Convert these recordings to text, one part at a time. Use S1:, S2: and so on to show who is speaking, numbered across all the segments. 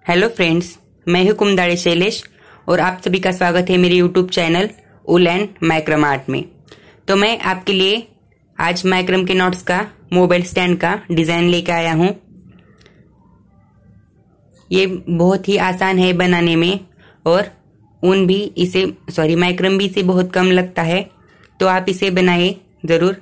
S1: Hello friends, मैं हूं कुमदाड़े शैलेश और आप सभी का स्वागत है मेरे YouTube channel ul and माइक्रम art में। तो मैं आपके लिए आज माइक्रम के नॉट्स का मोबाइल स्टैंड का डिज़ाइन लेकर आया हूं। ये बहुत ही आसान है बनाने में और माइक्रम भी इसे बहुत कम लगता है, तो आप इसे बनाए ज़रूर।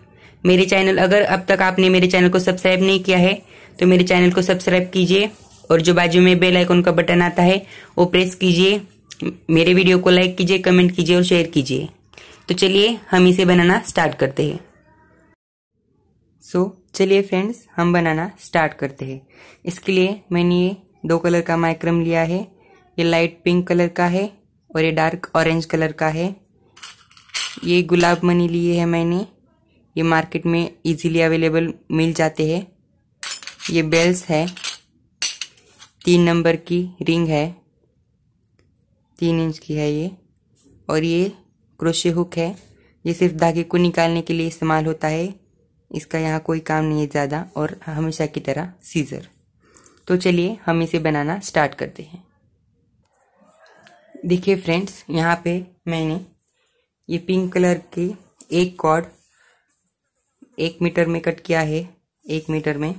S1: अगर अब तक आपने मेरे चैनल को सब्सक्राइब नहीं किया है तो मेरे चैनल को सब्सक्राइब कीजिए और जो बाजू में बेल आइकन का बटन आता है वो प्रेस कीजिए। मेरे वीडियो को लाइक कीजिए, कमेंट कीजिए और शेयर कीजिए। तो चलिए हम इसे बनाना स्टार्ट करते हैं। चलिए फ्रेंड्स, हम बनाना स्टार्ट करते हैं। इसके लिए मैंने ये 2 कलर का माइक्रम लिया है। ये लाइट पिंक कलर का है और ये डार्क ऑरेंज कलर का है। ये गुलाब मनी लिए है मैंने, ये मार्केट में इजीली अवेलेबल मिल जाते हैं। ये बेल्स है, 3 नंबर की रिंग है, 3 इंच की है ये। और ये क्रोशे हुक है, ये सिर्फ धागे को निकालने के लिए इस्तेमाल होता है। इसका यहाँ कोई काम नहीं है ज़्यादा, और हमेशा की तरह सीजर। तो चलिए हम इसे बनाना स्टार्ट करते हैं। देखिए फ्रेंड्स, यहाँ पे मैंने ये पिंक कलर की एक कॉर्ड 1 मीटर में कट किया है। 1 मीटर में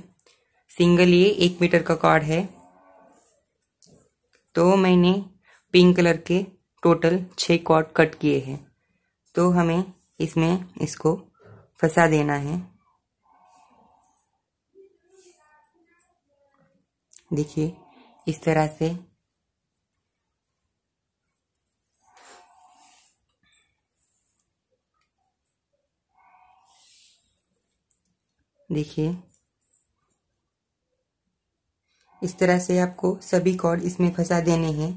S1: सिंगल ये 1 मीटर का कॉर्ड है। तो मैंने पिंक कलर के टोटल 6 कॉर्ड कट किए हैं। तो हमें इसमें इसको फंसा देना है। देखिए इस तरह से। देखिए इस तरह से आपको सभी कॉर्ड इसमें फंसा देने हैं।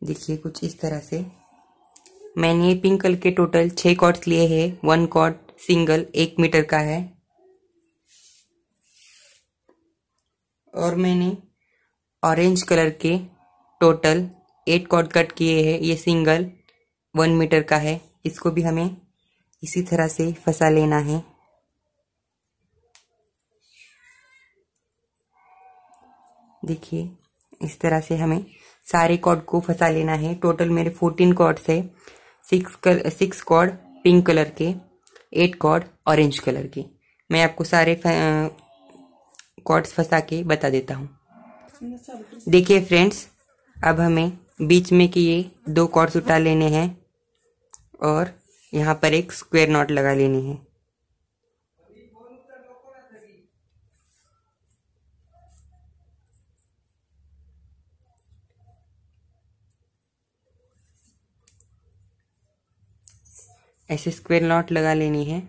S1: देखिए कुछ इस तरह से। मैंने पिंक कलर के टोटल 6 कॉर्ड्स लिए हैं। 1 कॉर्ड सिंगल 1 मीटर का है। और मैंने ऑरेंज कलर के टोटल 8 कॉर्ड कट किए हैं। ये सिंगल 1 मीटर का है। इसको भी हमें इसी तरह से फंसा लेना है। देखिए इस तरह से हमें सारे कॉर्ड को फंसा लेना है। टोटल मेरे 14 कॉर्ड्स है। 6 कॉर्ड पिंक कलर के, 8 कॉर्ड ऑरेंज कलर के। मैं आपको सारे कॉर्ड्स फंसा के बता देता हूँ। देखिए फ्रेंड्स, अब हमें बीच में के ये 2 कॉर्ड्स उठा लेने हैं और यहाँ पर एक स्क्वायर नॉट लगा लेनी है। ऐसे स्क्वायर नॉट लगा लेनी है।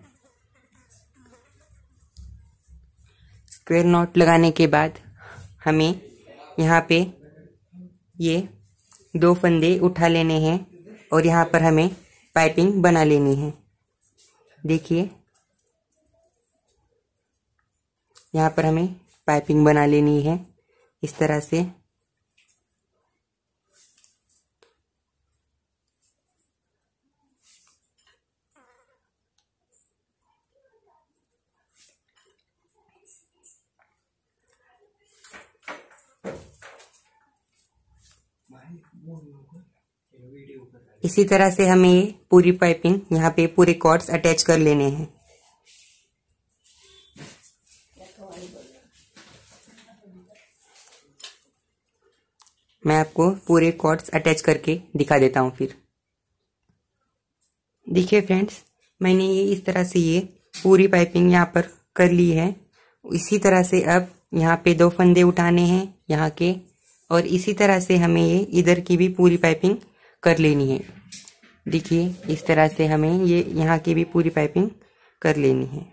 S1: स्क्वायर नॉट लगाने के बाद हमें यहाँ पे ये 2 फंदे उठा लेने हैं और यहाँ पर हमें पाइपिंग बना लेनी है। देखिए यहाँ पर हमें पाइपिंग बना लेनी है इस तरह से। इसी तरह से हमें ये पूरी पाइपिंग यहाँ पे पूरे कॉर्ड्स अटैच कर लेने हैं। मैं आपको पूरे कॉर्ड्स अटैच करके दिखा देता हूँ फिर। देखिए फ्रेंड्स, मैंने ये इस तरह से ये पूरी पाइपिंग यहाँ पर कर ली है। इसी तरह से अब यहाँ पे 2 फंदे उठाने हैं यहाँ के, और इसी तरह से हमें ये इधर की भी पूरी पाइपिंग कर लेनी है। देखिए इस तरह से हमें ये यहाँ की भी पूरी पाइपिंग कर लेनी है।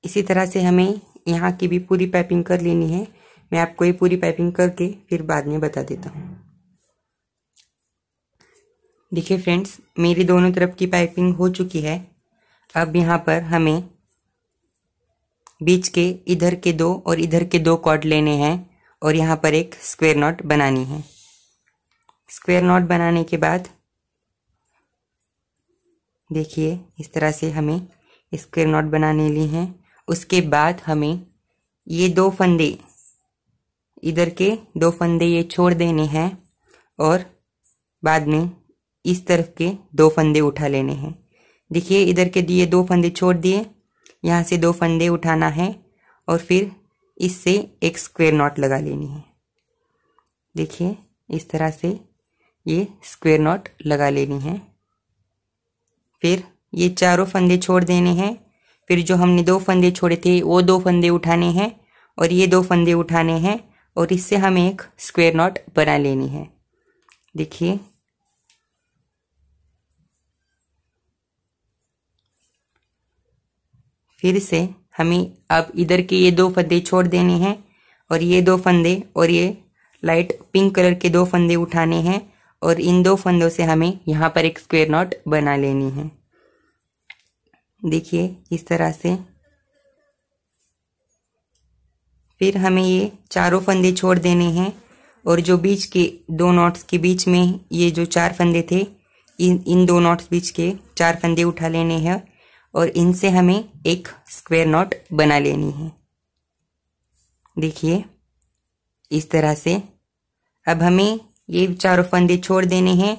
S1: इसी तरह से हमें यहाँ की भी पूरी पाइपिंग कर लेनी है। मैं आपको ये पूरी पाइपिंग करके फिर बाद में बता देता हूँ। देखिए फ्रेंड्स, मेरी दोनों तरफ की पाइपिंग हो चुकी है। अब यहाँ पर हमें बीच के इधर के 2 और इधर के 2 कॉर्ड लेने हैं और यहाँ पर एक स्क्वायर नॉट बनानी है। स्क्वायर नॉट बनाने के बाद देखिए इस तरह से हमें स्क्वायर नॉट बनाने ली हैं। उसके बाद हमें ये 2 फंदे, इधर के 2 फंदे ये छोड़ देने हैं और बाद में इस तरफ के 2 फंदे उठा लेने हैं। देखिए इधर के दिए 2 फंदे छोड़ दिए, यहाँ से 2 फंदे उठाना है और फिर इससे एक स्क्वायर नॉट लगा लेनी है। देखिए इस तरह से ये स्क्वायर नॉट लगा लेनी है। फिर ये चारों फंदे छोड़ देने हैं। फिर जो हमने 2 फंदे छोड़े थे वो 2 फंदे उठाने हैं और ये 2 फंदे उठाने हैं और इससे हमें एक स्क्वायर नॉट बना लेनी है। देखिए फिर से हमें अब इधर के ये 2 फंदे छोड़ देने हैं और ये 2 फंदे और ये लाइट पिंक कलर के 2 फंदे उठाने हैं और इन 2 फंदों से हमें यहाँ पर एक स्क्वायर नॉट बना लेनी है। देखिए इस तरह से। फिर हमें ये चारों फंदे छोड़ देने हैं और जो बीच के 2 नॉट्स के बीच में ये जो 4 फंदे थे, इन 2 नॉट्स बीच के 4 फंदे उठा लेने हैं और इनसे हमें एक स्क्वायर नॉट बना लेनी है। देखिए इस तरह से। अब हमें ये चारों फंदे छोड़ देने हैं।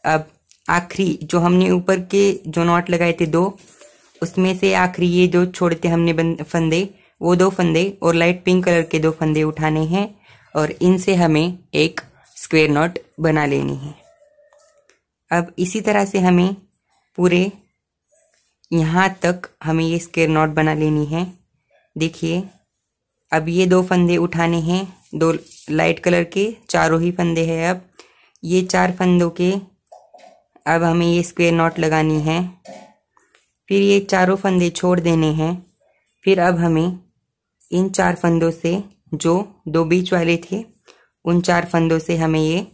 S1: अब आखिरी जो हमने ऊपर के जो नॉट लगाए थे 2, उसमें से आखिरी ये जो छोड़े थे हमने फंदे, वो 2 फंदे और लाइट पिंक कलर के 2 फंदे उठाने हैं और इनसे हमें एक स्क्वायर नॉट बना लेनी है। अब इसी तरह से हमें पूरे यहाँ तक हमें ये स्क्वायर नॉट बना लेनी है। देखिए अब ये 2 फंदे उठाने हैं, 2 लाइट कलर के, चारों ही फंदे हैं। अब ये 4 फंदों के अब हमें ये स्क्वायर नॉट लगानी है। फिर ये चारों फंदे छोड़ देने हैं। फिर अब हमें इन 4 फंदों से जो 2 बीच वाले थे उन 4 फंदों से हमें ये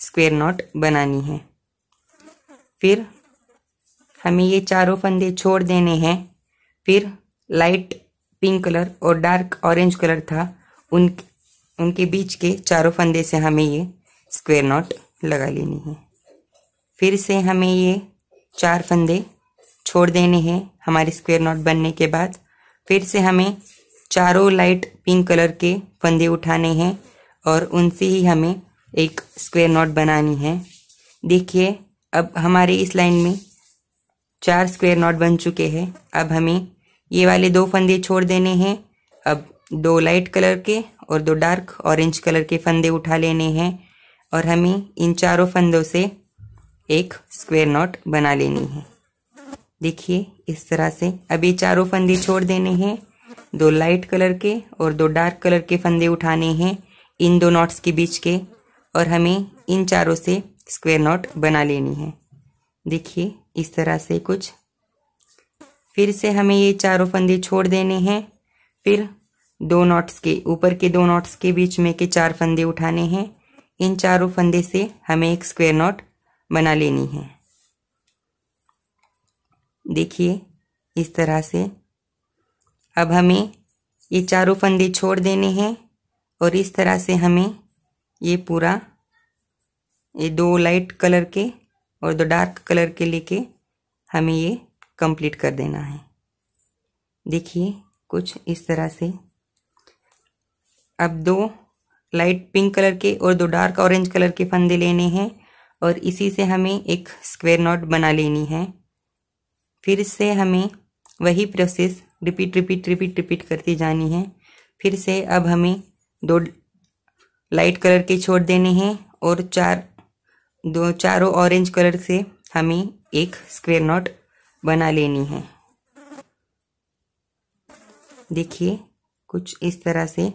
S1: स्क्वायर नॉट बनानी है। फिर हमें ये चारों फंदे छोड़ देने हैं। फिर लाइट पिंक कलर और डार्क ऑरेंज कलर था, उनके बीच के चारों फंदे से हमें ये स्क्वायर नॉट लगा लेनी है। फिर से हमें ये 4 फंदे छोड़ देने हैं हमारे स्क्वायर नॉट बनने के बाद। फिर से हमें चारों लाइट पिंक कलर के फंदे उठाने हैं और उनसे ही हमें एक स्क्वायर नॉट बनानी है। देखिए अब हमारे इस लाइन में 4 स्क्वायर नॉट बन चुके हैं। अब हमें ये वाले 2 फंदे छोड़ देने हैं। अब 2 लाइट कलर के और 2 डार्क ऑरेंज कलर के फंदे उठा लेने हैं और हमें इन चारों फंदों से एक स्क्वायर नॉट बना लेनी है। देखिए इस तरह से। अब ये चारों फंदे छोड़ देने हैं, 2 लाइट कलर के और 2 डार्क कलर के फंदे उठाने हैं इन 2 नॉट्स के बीच के और हमें इन चारों से स्क्वायर नॉट बना लेनी है। देखिए इस तरह से कुछ। फिर से हमें ये चारों फंदे छोड़ देने हैं। फिर 2 नॉट्स के ऊपर के 2 नॉट्स के बीच में के 4 फंदे उठाने हैं। इन चारों फंदे से हमें एक स्क्वायर नॉट बना लेनी है। देखिए इस तरह से। अब हमें ये चारों फंदे छोड़ देने हैं और इस तरह से हमें ये पूरा ये 2 लाइट कलर के और 2 डार्क कलर के लेके हमें ये कंप्लीट कर देना है। देखिए कुछ इस तरह से। अब 2 लाइट पिंक कलर के और 2 डार्क ऑरेंज कलर के फंदे लेने हैं और इसी से हमें एक स्क्वायर नॉट बना लेनी है। फिर से हमें वही प्रोसेस रिपीट करती जानी है। फिर से अब हमें 2 लाइट कलर के छोड़ देने हैं और चारों ऑरेंज कलर से हमें एक स्क्वायर नॉट बना लेनी है। देखिए कुछ इस तरह से।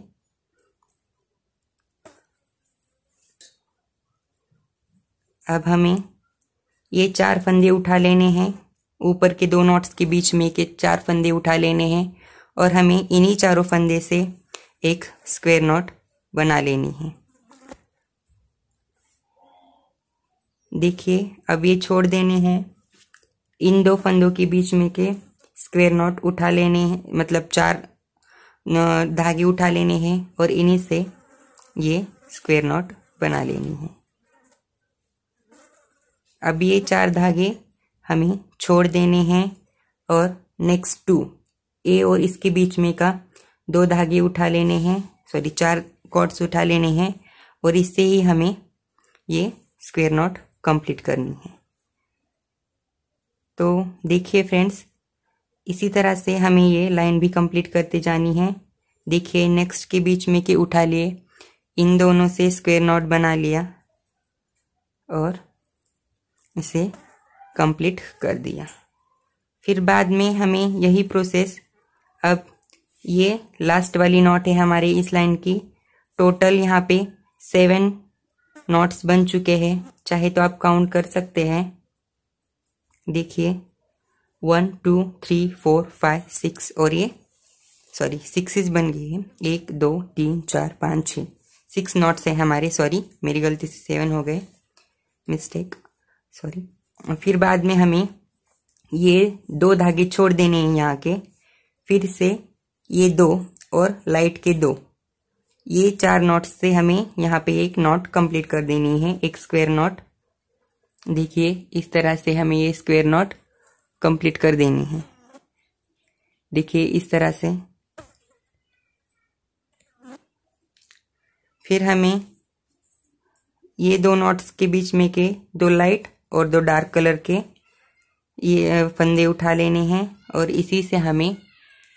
S1: अब हमें ये 4 फंदे उठा लेने हैं, ऊपर के 2 नॉट्स के बीच में के 4 फंदे उठा लेने हैं और हमें इन्हीं चारों फंदे से एक स्क्वायर नॉट बना लेनी है। देखिए अब ये छोड़ देने हैं इन दो फंदों के बीच में के स्क्वायर नॉट उठा लेने हैं, मतलब 4 धागे उठा लेने हैं और इन्हीं से ये स्क्वायर नॉट बना लेनी है। अब ये 4 धागे हमें छोड़ देने हैं और नेक्स्ट 2 ए और इसके बीच में का 2 धागे उठा लेने हैं, 4 कॉर्ड्स उठा लेने हैं और इससे ही हमें ये स्क्वायर नॉट कंप्लीट करनी है। तो देखिए फ्रेंड्स, इसी तरह से हमें ये लाइन भी कंप्लीट करते जानी है। देखिए नेक्स्ट के बीच में के उठा लिए, इन दोनों से स्क्वायर नॉट बना लिया और इसे कंप्लीट कर दिया। फिर बाद में हमें यही प्रोसेस, अब ये लास्ट वाली नॉट है हमारे इस लाइन की। टोटल यहाँ पे 7 नॉट्स बन चुके हैं, चाहे तो आप काउंट कर सकते हैं। देखिए 1 2 3 4 5 6 और ये 6 बन गई है। 1 2 3 4 5 6 6 नॉट्स है हमारे। मेरी गलती से 7 हो गए, मिस्टेक, सॉरी। फिर बाद में हमें ये 2 धागे छोड़ देने हैं यहाँ के, फिर से ये 2 और लाइट के 2, ये 4 नॉट्स से हमें यहाँ पे एक नॉट कंप्लीट कर देनी है, एक स्क्वायर नॉट। देखिए इस तरह से हमें ये स्क्वायर नॉट कंप्लीट कर देनी है। देखिए इस तरह से। फिर हमें ये 2 नॉट्स के बीच में के 2 लाइट और 2 डार्क कलर के ये फंदे उठा लेने हैं और इसी से हमें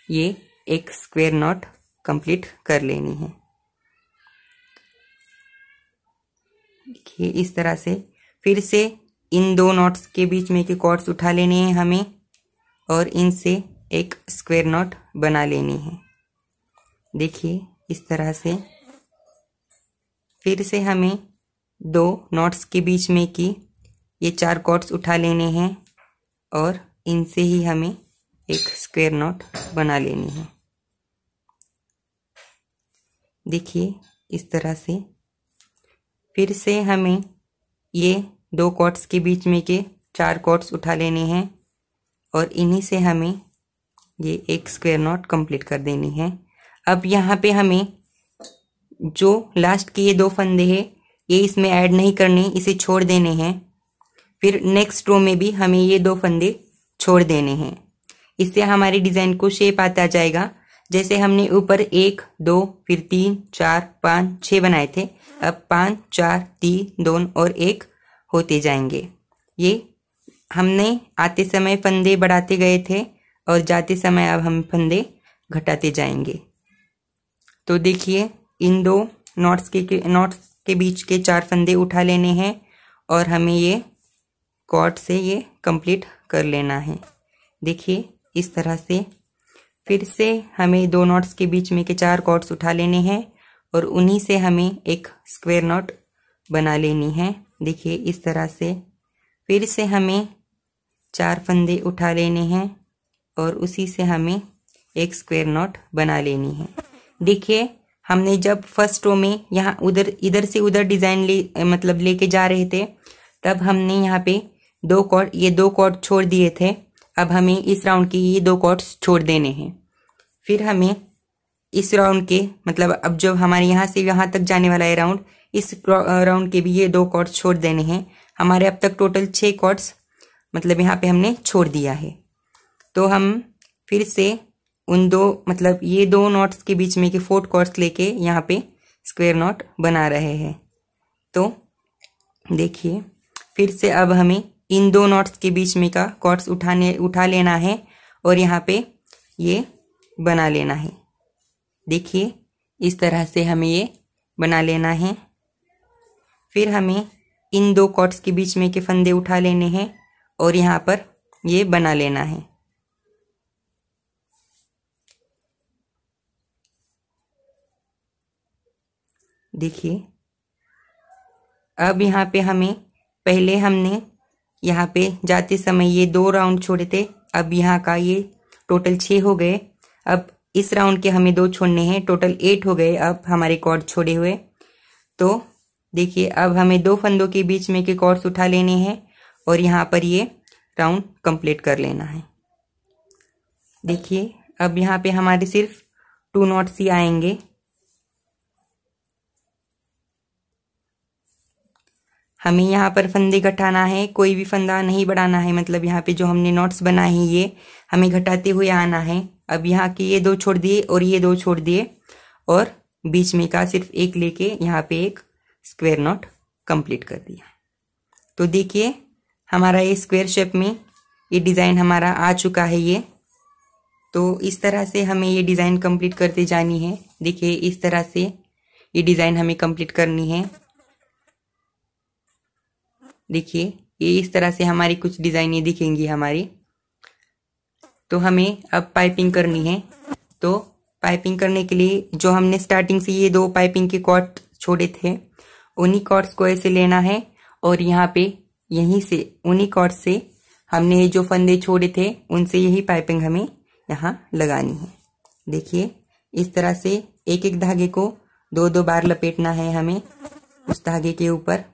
S1: ये एक स्क्वायर नॉट कंप्लीट कर लेनी है। देखिए इस तरह से। फिर से इन 2 नॉट्स के बीच में के कॉर्ड्स उठा लेने हैं हमें और इनसे एक स्क्वायर नॉट बना लेनी है। देखिए इस तरह से। फिर से हमें 2 नॉट्स के बीच में की ये 4 कॉर्ड्स उठा लेने हैं और इनसे ही हमें एक स्क्वायर नॉट बना लेनी है। देखिए इस तरह से। फिर से हमें ये 2 कॉर्ड्स के बीच में के 4 कॉर्ड्स उठा लेने हैं और इन्हीं से हमें ये एक स्क्वायर नॉट कंप्लीट कर देनी है। अब यहाँ पे हमें जो लास्ट के ये 2 फंदे हैं ये इसमें ऐड नहीं करने, इसे छोड़ देने हैं। फिर नेक्स्ट रो में भी हमें ये 2 फंदे छोड़ देने हैं। इससे हमारी डिजाइन को शेप आता जाएगा। जैसे हमने ऊपर 1 2 फिर 3 4 5 6 बनाए थे, अब 5 4 3 2 और 1 होते जाएंगे। ये हमने आते समय फंदे बढ़ाते गए थे और जाते समय अब हम फंदे घटाते जाएंगे। तो देखिए इन 2 नॉट्स के बीच के 4 फंदे उठा लेने हैं और हमें ये कॉर्ड से ये कंप्लीट कर लेना है। देखिए इस तरह से। फिर से हमें 2 नॉट्स के बीच में के 4 कॉर्ड्स उठा लेने हैं और उन्हीं से हमें एक स्क्वायर नॉट बना लेनी है। देखिए इस तरह से। फिर से हमें 4 फंदे उठा लेने हैं और उसी से हमें एक स्क्वायर नॉट बना लेनी है। देखिए हमने जब फर्स्ट रो में यहाँ इधर से उधर डिजाइन लेके जा रहे थे, तब हमने यहाँ पे 2 कॉर्ड छोड़ दिए थे। अब हमें इस राउंड के ये 2 कॉर्ड्स छोड़ देने हैं। फिर हमें इस राउंड के अब जो हमारे यहाँ से यहाँ तक जाने वाला है राउंड, इस राउंड के भी ये 2 कॉर्ड्स छोड़ देने हैं। हमारे अब तक टोटल 6 कॉर्ड्स यहाँ पे हमने छोड़ दिया है। तो हम फिर से उन 2 ये 2 नॉट्स के बीच में के 4 कॉर्ड्स लेके यहाँ पे स्क्वायर नॉट बना रहे हैं। तो देखिए फिर से अब हमें इन 2 नॉट्स के बीच में का कॉर्ड्स उठा लेना है और यहाँ पे ये बना लेना है। देखिए इस तरह से हमें ये बना लेना है। फिर हमें इन 2 कॉर्ड्स के बीच में के फंदे उठा लेने हैं और यहाँ पर ये बना लेना है। देखिए अब यहाँ पे हमें पहले हमने यहाँ पे जाते समय ये 2 राउंड छोड़े थे, अब यहाँ का ये टोटल 6 हो गए। अब इस राउंड के हमें 2 छोड़ने हैं, टोटल 8 हो गए अब हमारे कॉर्ड छोड़े हुए। तो देखिए अब हमें 2 फंदों के बीच में के कॉर्ड्स उठा लेने हैं और यहाँ पर ये राउंड कंप्लीट कर लेना है। देखिए अब यहाँ पे हमारे सिर्फ 2 नॉट्स ही आएंगे। हमें यहाँ पर फंदे घटाना है, कोई भी फंदा नहीं बढ़ाना है। मतलब यहाँ पे जो हमने नॉट्स बनाए हैं ये हमें घटाते हुए आना है। अब यहाँ के ये 2 छोड़ दिए और ये 2 छोड़ दिए और बीच में का सिर्फ एक लेके यहाँ पे एक स्क्वायर नॉट कंप्लीट कर दिया। तो देखिए हमारा ये स्क्वायर शेप में ये डिज़ाइन हमारा आ चुका है ये। तो इस तरह से हमें ये डिज़ाइन कंप्लीट करते जानी है। देखिए इस तरह से ये डिज़ाइन हमें कंप्लीट करनी है। देखिए ये इस तरह से हमारी कुछ डिज़ाइनें दिखेंगी हमारी। तो हमें अब पाइपिंग करनी है। तो पाइपिंग करने के लिए जो हमने स्टार्टिंग से ये 2 पाइपिंग के कॉर्ड छोड़े थे उन्हीं कॉर्ड्स को ऐसे लेना है और यहाँ पे यहीं से उन्हीं कॉर्ड से हमने जो फंदे छोड़े थे उनसे यही पाइपिंग हमें यहाँ लगानी है। देखिए इस तरह से एक एक धागे को 2-2 बार लपेटना है हमें उस धागे के ऊपर।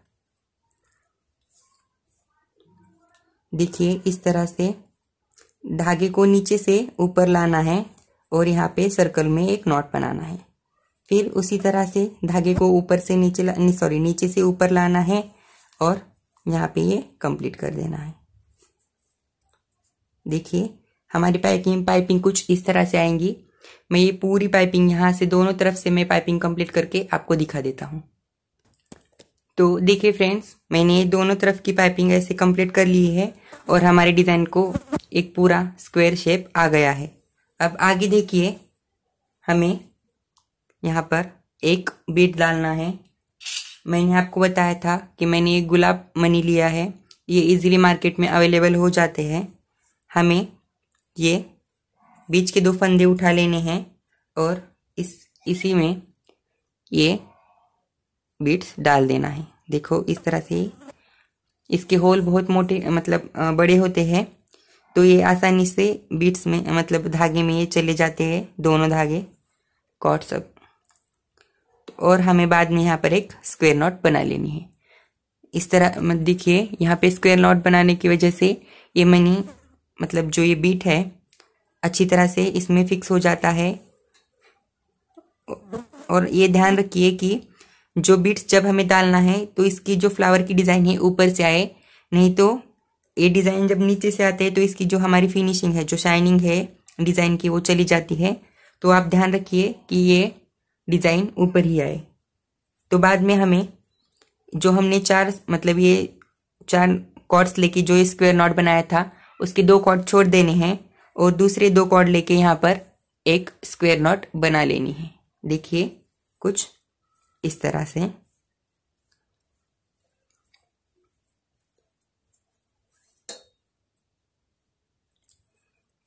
S1: देखिए इस तरह से धागे को नीचे से ऊपर लाना है और यहाँ पे सर्कल में एक नॉट बनाना है। फिर उसी तरह से धागे को ऊपर से नीचे से ऊपर लाना है और यहाँ पे ये कंप्लीट कर देना है। देखिए हमारी पाइपिंग कुछ इस तरह से आएंगी। मैं ये पूरी पाइपिंग यहाँ से दोनों तरफ से मैं पाइपिंग कंप्लीट करके आपको दिखा देता हूँ। तो देखिए फ्रेंड्स मैंने दोनों तरफ की पाइपिंग ऐसे कंप्लीट कर ली है और हमारे डिज़ाइन को एक पूरा स्क्वायर शेप आ गया है। अब आगे देखिए हमें यहाँ पर एक बीट डालना है। मैंने आपको बताया था कि मैंने एक गुलाब मनी लिया है, ये इजीली मार्केट में अवेलेबल हो जाते हैं। हमें ये बीच के 2 फंदे उठा लेने हैं और इसी में ये बीट्स डाल देना है। देखो इस तरह से इसके होल बहुत मोटे मतलब बड़े होते हैं तो ये आसानी से बीट्स में मतलब धागे में ये चले जाते हैं दोनों धागे कॉर्ड सब। और हमें बाद में यहाँ पर एक स्क्वायर नॉट बना लेनी है। इस तरह देखिए यहाँ पे स्क्वायर नॉट बनाने की वजह से ये मनी मतलब जो ये बीट है अच्छी तरह से इसमें फिक्स हो जाता है। और ये ध्यान रखिए कि जो बीट्स जब हमें डालना है तो इसकी जो फ्लावर की डिज़ाइन है ऊपर से आए, नहीं तो ये डिज़ाइन जब नीचे से आते हैं तो इसकी जो हमारी फिनिशिंग है जो शाइनिंग है डिज़ाइन की वो चली जाती है। तो आप ध्यान रखिए कि ये डिज़ाइन ऊपर ही आए। तो बाद में हमें जो हमने 4 मतलब ये 4 कॉर्ड्स लेके जो ये स्क्वायर नॉट बनाया था उसके 2 कॉर्ड छोड़ देने हैं और दूसरे 2 कॉर्ड लेके यहाँ पर एक स्क्वायर नॉट बना लेनी है। देखिए कुछ इस तरह से।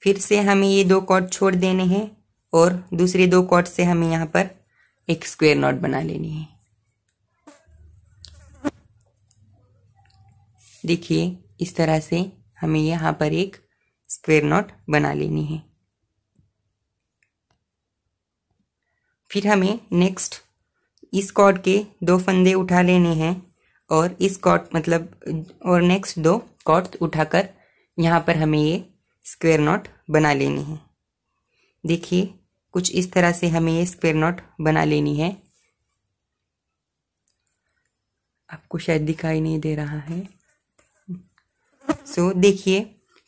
S1: फिर से हमें ये 2 कॉर्ड छोड़ देने हैं और दूसरे 2 कॉर्ड से हमें यहाँ पर एक स्क्वायर नॉट बना लेनी है। देखिए इस तरह से हमें यहाँ पर एक स्क्वायर नॉट बना लेनी है। फिर हमें नेक्स्ट इस कॉर्ड के 2 फंदे उठा लेने हैं और इस कॉर्ड मतलब और नेक्स्ट 2 कॉर्ड उठाकर यहाँ पर हमें ये स्क्वायर नॉट बना लेनी है। देखिए कुछ इस तरह से हमें ये स्क्वायर नॉट बना लेनी है। आपको शायद दिखाई नहीं दे रहा है। देखिए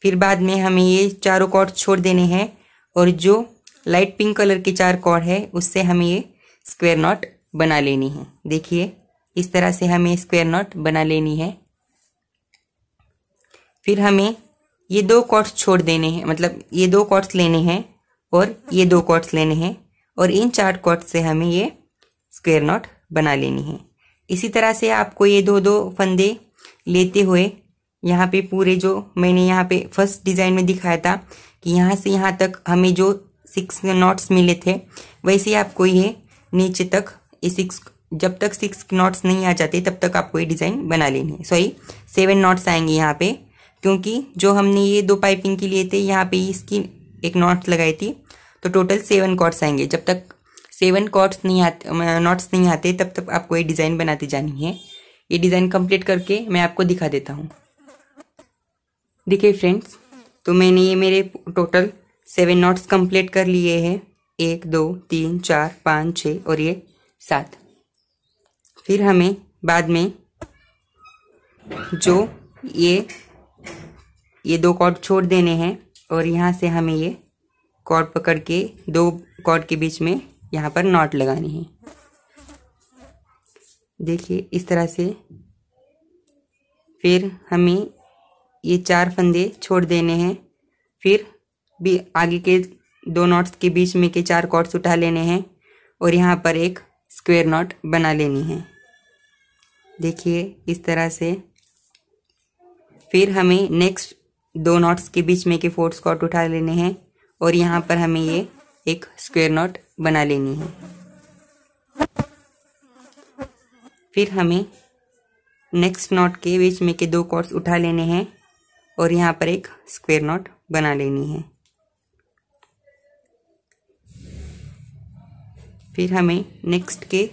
S1: फिर बाद में हमें ये चारों कॉर्ड छोड़ देने हैं और जो लाइट पिंक कलर के 4 कॉर्ड है उससे हमें ये स्क्वायर नॉट बना लेनी है। देखिए इस तरह से हमें स्क्वायर नॉट बना लेनी है। फिर हमें ये 2 कॉर्ड्स छोड़ देने हैं मतलब ये 2 कॉर्ड्स लेने हैं और ये 2 कॉर्ड्स लेने हैं और इन 4 कॉर्ड्स से हमें ये स्क्वायर नॉट बना लेनी है। इसी तरह से आपको ये 2-2 फंदे लेते हुए यहाँ पे पूरे जो मैंने यहाँ पे फर्स्ट डिज़ाइन में दिखाया था कि यहाँ से यहाँ तक हमें जो 6 नॉट्स मिले थे वैसे ही आपको ये नीचे तक ये 6 जब तक 6 नॉट्स नहीं आ जाते तब तक आपको ये डिज़ाइन बना लेनी है। 7 नॉट्स आएंगे यहाँ पे क्योंकि जो हमने ये 2 पाइपिंग के लिए थे यहाँ पे इसकी एक नॉट लगाई थी तो टोटल 7 कॉर्ड्स आएंगे। जब तक 7 कॉर्ड्स नहीं आते नॉट्स नहीं आते तब तक आपको ये डिज़ाइन बनाती जानी है। ये डिज़ाइन कंप्लीट करके मैं आपको दिखा देता हूँ। देखिए फ्रेंड्स, तो मैंने ये मेरे टोटल 7 नॉट्स कंप्लीट कर लिए हैं। 1 2 3 4 5 6 और ये 7। फिर हमें बाद में जो ये 2 कॉर्ड छोड़ देने हैं और यहाँ से हमें ये कॉर्ड पकड़ के 2 कॉर्ड के बीच में यहाँ पर नॉट लगानी है। देखिए इस तरह से। फिर हमें ये 4 फंदे छोड़ देने हैं। फिर भी आगे के 2 नॉट्स के बीच में के 4 कॉर्ड्स उठा लेने हैं और यहाँ पर एक स्क्वायर नॉट बना लेनी है। देखिए इस तरह से। फिर हमें नेक्स्ट 2 नॉट्स के बीच में के 4 कॉर्ड उठा लेने हैं और यहाँ पर हमें ये एक स्क्वायर नॉट बना लेनी है। फिर हमें नेक्स्ट नॉट के बीच में के 2 कॉर्ड्स उठा लेने हैं और यहाँ पर एक स्क्वायर नॉट बना लेनी है। फिर हमें नेक्स्ट के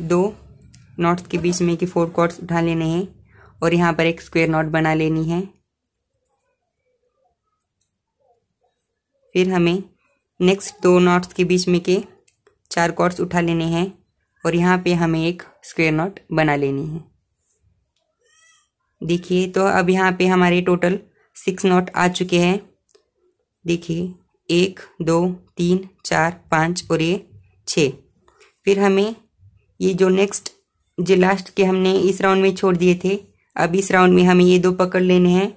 S1: 2 नॉट्स के बीच में के 4 कॉर्ड्स उठा लेने हैं और यहाँ पर एक स्क्वायर नॉट बना लेनी है। फिर हमें नेक्स्ट 2 नॉट्स के बीच में के 4 कॉर्ड्स उठा लेने हैं और यहाँ पे हमें एक स्क्वायर नॉट बना लेनी है। देखिए, तो अब यहाँ पे हमारे टोटल 6 नॉट आ चुके हैं। देखिए 1 2 3 4 5 और ये 6। फिर हमें ये जो नेक्स्ट जो लास्ट के हमने इस राउंड में छोड़ दिए थे, अब इस राउंड में हमें ये 2 पकड़ लेने हैं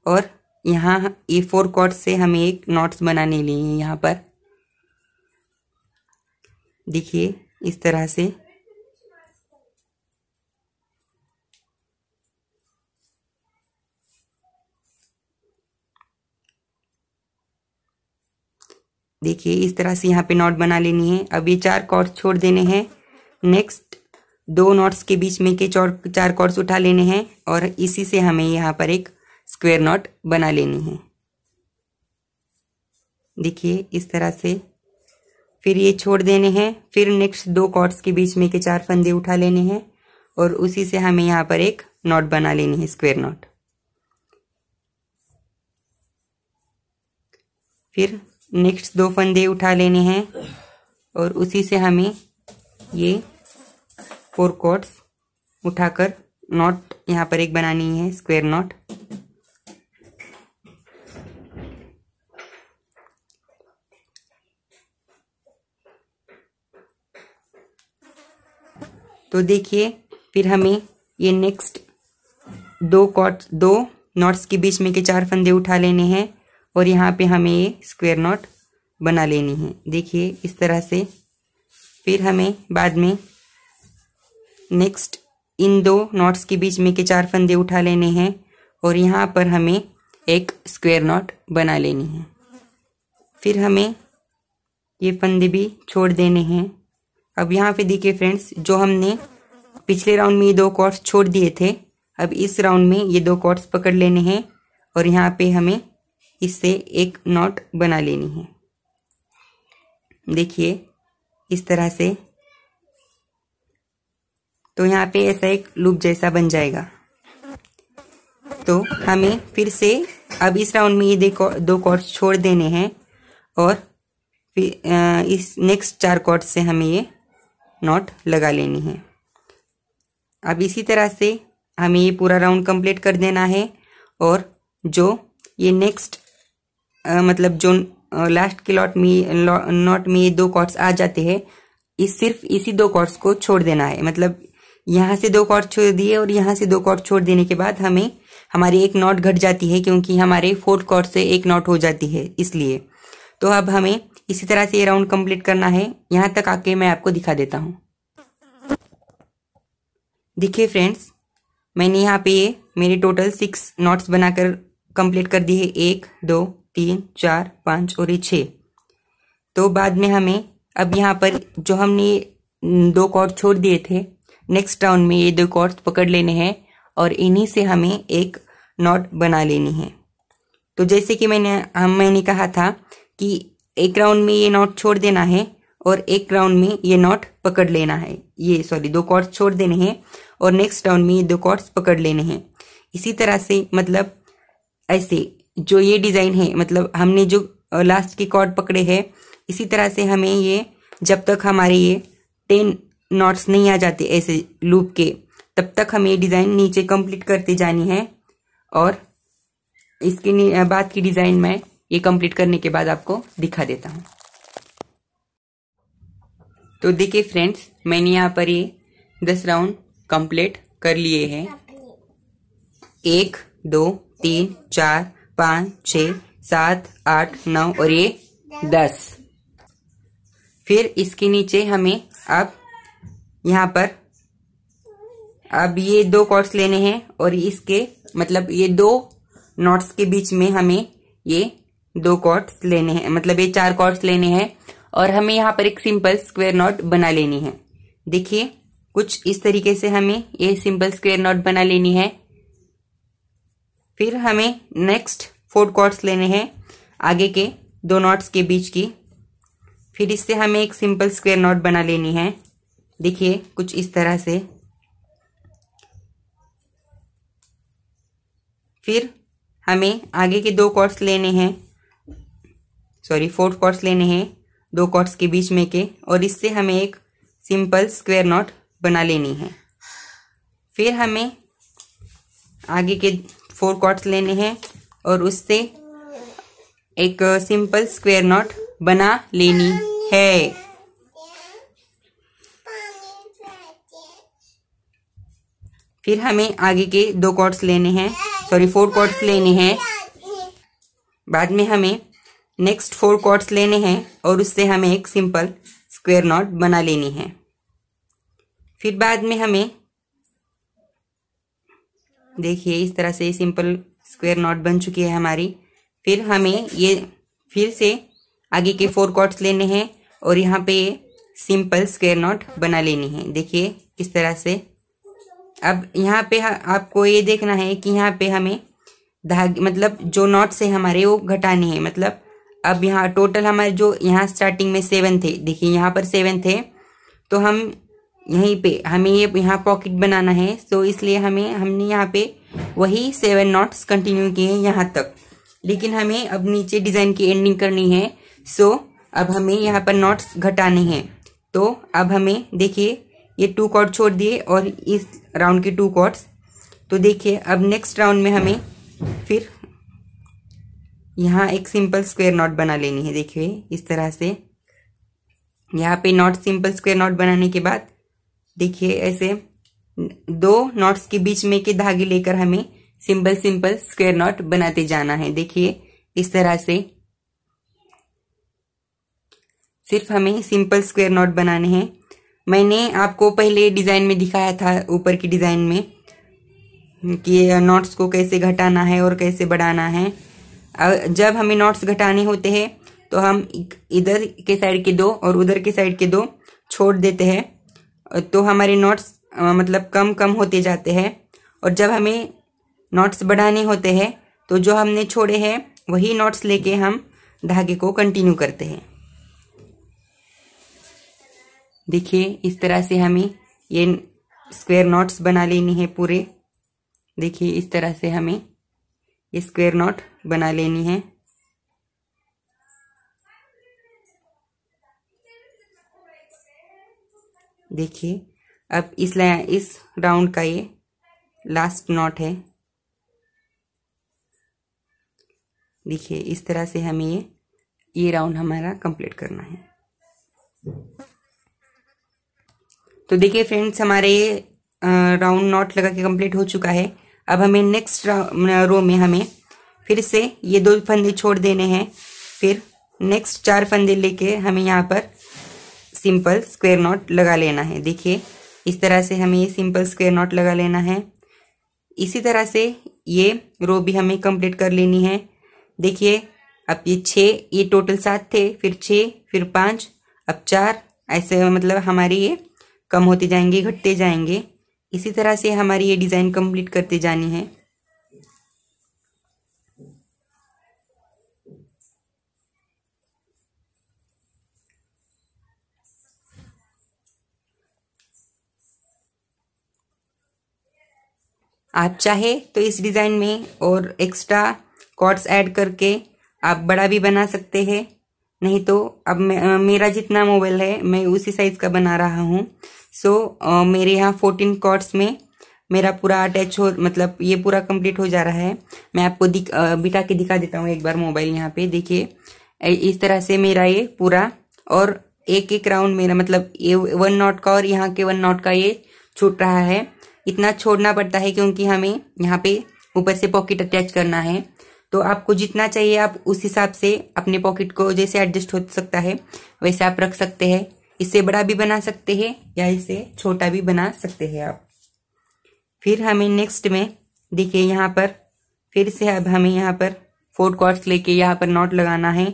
S1: और यहाँ ये 4 कॉर्ड से हमें एक नॉट्स बनाने लिए हैं यहाँ पर। देखिए इस तरह से। देखिए इस तरह से यहाँ पे नॉट बना लेनी है। अब ये 4 कॉर्ड्स छोड़ देने हैं। नेक्स्ट 2 नॉट्स के बीच में के 4 कॉर्ड्स उठा लेने हैं और इसी से हमें यहाँ पर एक स्क्वायर नॉट बना लेनी है। देखिए इस तरह से। फिर ये छोड़ देने हैं। फिर नेक्स्ट 2 कॉर्ड्स के बीच में के 4 फंदे उठा लेने हैं और उसी से हमें यहाँ पर एक नॉट बना लेनी है, स्क्वायर नॉट। फिर नेक्स्ट 2 फंदे उठा लेने हैं और उसी से हमें ये 4 कॉर्ड्स उठाकर नॉट यहाँ पर एक बनानी है, स्क्वायर नॉट। तो देखिए फिर हमें ये नेक्स्ट 2 नॉट्स के बीच में के 4 फंदे उठा लेने हैं और यहाँ पे हमें ये स्क्वायर नॉट बना लेनी है। देखिए इस तरह से। फिर हमें बाद में नेक्स्ट इन 2 नॉट्स के बीच में के 4 फंदे उठा लेने हैं और यहाँ पर हमें एक स्क्वायर नॉट बना लेनी है। फिर हमें ये फंदे भी छोड़ देने हैं। अब यहाँ पे देखिए फ्रेंड्स, जो हमने पिछले राउंड में ये 2 कॉर्ड्स छोड़ दिए थे, अब इस राउंड में ये 2 कॉर्ड्स पकड़ लेने हैं और यहाँ पे हमें इससे एक नॉट बना लेनी है। देखिए इस तरह से। तो यहाँ पे ऐसा एक लूप जैसा बन जाएगा। तो हमें फिर से अब इस राउंड में ये 2 कॉर्ड्स छोड़ देने हैं और फिर इस नेक्स्ट 4 कॉर्ड से हमें ये नॉट लगा लेनी है। अब इसी तरह से हमें ये पूरा राउंड कंप्लीट कर देना है और जो ये नेक्स्ट मतलब जो लास्ट के नॉट में ये 2 कॉर्ड्स आ जाते हैं, सिर्फ इसी 2 कॉर्ड्स को छोड़ देना है। मतलब यहाँ से 2 कॉर्ड छोड़ दिए और यहाँ से 2 कॉर्ड छोड़ देने के बाद हमें हमारी एक नॉट घट जाती है, क्योंकि हमारे 4 कॉर्ड से एक नॉट हो जाती है, इसलिए। तो अब हमें इसी तरह से ये राउंड कंप्लीट करना है। यहाँ तक आके मैं आपको दिखा देता हूँ। देखिए फ्रेंड्स, मैंने यहाँ पे ये मेरे टोटल 6 नॉट्स बनाकर कंप्लीट कर दी है। 1 2 3 4 5 और ये 6। तो बाद में हमें अब यहाँ पर जो हमने 2 कॉर्ड छोड़ दिए थे, नेक्स्ट राउंड में ये 2 कॉर्ड्स पकड़ लेने हैं और इन्हीं से हमें एक नॉट बना लेनी है। तो जैसे कि मैंने कहा था कि एक राउंड में ये नॉट छोड़ देना है और एक राउंड में ये नॉट पकड़ लेना है। 2 कॉर्ड्स छोड़ देने हैं और नेक्स्ट राउंड में ये 2 कॉर्ड्स पकड़ लेने हैं। इसी तरह से मतलब ऐसे जो ये डिजाइन है, मतलब हमने जो लास्ट के कॉर्ड पकड़े हैं, इसी तरह से हमें ये जब तक हमारे ये 10 नॉट्स नहीं आ जाते ऐसे लूप के, तब तक हमें ये डिजाइन नीचे कंप्लीट करते जानी है। और इसके बाद की डिजाइन मैं ये कंप्लीट करने के बाद आपको दिखा देता हूँ। तो देखिए फ्रेंड्स, मैंने यहाँ पर ये 10 राउंड कंप्लीट कर लिए हैं। 1 2 3 4 5 6 7 8 9 और ये 10। फिर इसके नीचे हमें अब यहाँ पर अब ये 2 कॉर्ड्स लेने हैं और इसके मतलब ये 2 नॉट्स के बीच में हमें ये 2 कॉर्ड्स लेने हैं, मतलब ये 4 कॉर्ड्स लेने हैं और हमें यहाँ पर एक सिंपल स्क्वायर नॉट बना लेनी है। देखिए कुछ इस तरीके से हमें ये सिंपल स्क्वायर नॉट बना लेनी है। फिर हमें नेक्स्ट 4 कॉर्ड्स लेने हैं आगे के 2 नॉट्स के बीच की। फिर इससे हमें एक सिंपल स्क्वायर नॉट बना लेनी है। देखिए कुछ इस तरह से। फिर हमें आगे के 2 कॉर्ड्स लेने हैं, 4 कॉर्ड्स लेने हैं 2 कॉर्ड्स के बीच में के, और इससे हमें एक सिंपल स्क्वायर नॉट बना लेनी है। फिर हमें आगे के 4 कॉर्ड्स लेने हैं और उससे एक सिंपल स्क्वायर नॉट बना लेनी है। फिर हमें आगे के 2 कॉर्ड्स लेने हैं, 4 कॉर्ड्स लेने हैं। बाद में हमें नेक्स्ट 4 कॉर्ड्स लेने हैं और उससे हमें एक सिंपल स्क्वायर नॉट बना लेनी है। फिर बाद में हमें देखिए इस तरह से सिंपल स्क्वायर नॉट बन चुकी है हमारी। फिर हमें ये फिर से आगे के 4 कॉर्ड्स लेने हैं और यहाँ पे ये सिंपल स्क्वायर नॉट बना लेनी है। देखिए इस तरह से। अब यहाँ पे आपको ये देखना है कि यहाँ पे हमें धागे मतलब जो नॉट्स है हमारे वो घटाने हैं। मतलब अब यहाँ टोटल हमारे जो यहाँ स्टार्टिंग में 7 थे, देखिए यहाँ पर 7 थे, तो हम यहीं पे हमें ये यहाँ पॉकेट बनाना है। तो इसलिए हमने यहाँ पे वही 7 नॉट्स कंटिन्यू किए हैं यहाँ तक, लेकिन हमें अब नीचे डिजाइन की एंडिंग करनी है। सो अब हमें यहाँ पर नॉट्स घटाने हैं। तो अब हमें देखिए ये 2 कॉर्ड छोड़ दिए और इस राउंड के 2 कॉर्ड्स। तो देखिए अब नेक्स्ट राउंड में हमें फिर यहाँ एक सिंपल स्क्वायर नॉट बना लेनी है। देखिए इस तरह से यहाँ पे नॉट सिंपल स्क्वायर नॉट बनाने के बाद देखिए ऐसे 2 नॉट्स के बीच में के धागे लेकर हमें सिंपल स्क्वायर नॉट बनाते जाना है। देखिए इस तरह से सिर्फ हमें सिंपल स्क्वायर नॉट बनाने हैं। मैंने आपको पहले डिजाइन में दिखाया था ऊपर की डिजाइन में कि नॉट्स को कैसे घटाना है और कैसे बढ़ाना है। जब हमें नॉट्स घटाने होते हैं तो हम इधर के साइड के 2 और उधर के साइड के 2 छोड़ देते हैं, तो हमारे नॉट्स मतलब कम कम होते जाते हैं। और जब हमें नॉट्स बढ़ाने होते हैं तो जो हमने छोड़े हैं वही नॉट्स लेके हम धागे को कंटिन्यू करते हैं। देखिए इस तरह से हमें ये स्क्वायर नॉट्स बना लेनी है पूरे। देखिए इस तरह से हमें ये स्क्वायर नॉट बना लेनी है। देखिए अब इस राउंड का ये लास्ट नॉट है। देखिए इस तरह से हमें ये राउंड हमारा कंप्लीट करना है। तो देखिए फ्रेंड्स, हमारे ये राउंड नॉट लगा के कंप्लीट हो चुका है। अब हमें नेक्स्ट रो में हमें फिर से ये 2 फंदे छोड़ देने हैं। फिर नेक्स्ट 4 फंदे लेके हमें यहाँ पर सिंपल स्क्वायर नॉट लगा लेना है। देखिए इस तरह से हमें ये सिंपल स्क्वायर नॉट लगा लेना है। इसी तरह से ये रो भी हमें कंप्लीट कर लेनी है। देखिए अब ये 6, ये टोटल 7 थे, फिर 6, फिर 5, अब 4, ऐसे मतलब हमारी ये कम होते जाएंगे, घटते जाएंगे। इसी तरह से हमारी ये डिजाइन कंप्लीट करते जानी है। आप चाहे तो इस डिजाइन में और एक्स्ट्रा कॉर्ड्स ऐड करके आप बड़ा भी बना सकते हैं, नहीं तो अब मेरा जितना मोबाइल है मैं उसी साइज का बना रहा हूँ। सो मेरे यहाँ 14 कॉर्ड्स में मेरा पूरा अटैच हो, मतलब ये पूरा कंप्लीट हो जा रहा है। मैं आपको बिठा के दिखा देता हूँ एक बार मोबाइल। यहाँ पे देखिए इस तरह से मेरा ये पूरा, और एक एक राउंड मेरा, मतलब ये 1 नॉट का और यहाँ के 1 नॉट का ये छूट रहा है। इतना छोड़ना पड़ता है क्योंकि हमें यहाँ पे ऊपर से पॉकेट अटैच करना है। तो आपको जितना चाहिए आप उस हिसाब से अपने पॉकेट को जैसे एडजस्ट हो सकता है वैसे आप रख सकते हैं। इससे बड़ा भी बना सकते हैं या इससे छोटा भी बना सकते हैं आप। फिर हमें नेक्स्ट में देखिए यहाँ पर फिर से अब हमें यहाँ पर 4 कॉर्ड्स लेके यहाँ पर नॉट लगाना है।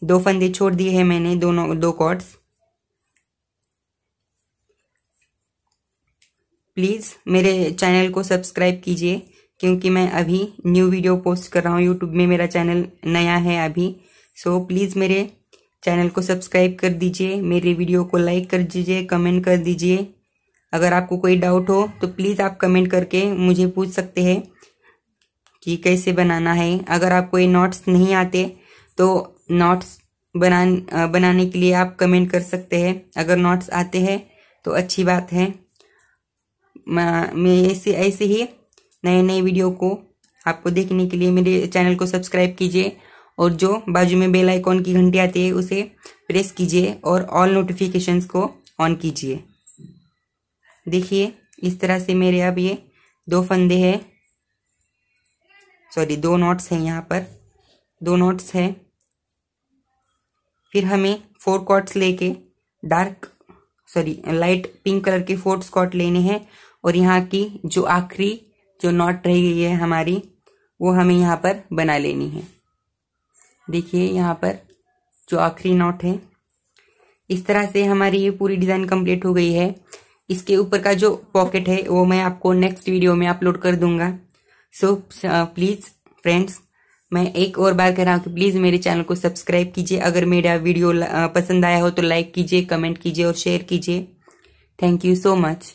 S1: 2 फंदे छोड़ दिए हैं मैंने, दोनों 2 कॉर्ड्स। प्लीज़ मेरे चैनल को सब्सक्राइब कीजिए क्योंकि मैं अभी न्यू वीडियो पोस्ट कर रहा हूँ यूट्यूब में, मेरा चैनल नया है अभी। सो प्लीज़ मेरे चैनल को सब्सक्राइब कर दीजिए, मेरे वीडियो को लाइक कर दीजिए, कमेंट कर दीजिए। अगर आपको कोई डाउट हो तो प्लीज़ आप कमेंट करके मुझे पूछ सकते हैं कि कैसे बनाना है। अगर आपको ये नॉट्स नहीं आते तो नॉट्स बनाने के लिए आप कमेंट कर सकते हैं। अगर नॉट्स आते हैं तो अच्छी बात है। मैं ऐसे ही नए नए वीडियो को आपको देखने के लिए मेरे चैनल को सब्सक्राइब कीजिए और जो बाजू में बेल आइकॉन की घंटी आती है उसे प्रेस कीजिए और ऑल नोटिफिकेशंस को ऑन कीजिए। देखिए इस तरह से मेरे अब ये 2 फंदे हैं, सॉरी 2 नॉट्स हैं, यहाँ पर 2 नॉट्स हैं। फिर हमें 4 कॉर्ड्स लेके लाइट पिंक कलर के 4 कॉर्ड लेने हैं और यहाँ की जो आखिरी जो नॉट रह गई है हमारी वो हमें यहाँ पर बना लेनी है। देखिए यहाँ पर जो आखिरी नॉट है, इस तरह से हमारी ये पूरी डिज़ाइन कंप्लीट हो गई है। इसके ऊपर का जो पॉकेट है वो मैं आपको नेक्स्ट वीडियो में अपलोड कर दूंगा। सो प्लीज़ फ्रेंड्स, मैं एक और बार कह रहा हूँ कि प्लीज़ मेरे चैनल को सब्सक्राइब कीजिए। अगर मेरा वीडियो पसंद आया हो तो लाइक कीजिए, कमेंट कीजिए और शेयर कीजिए। Thank you so much.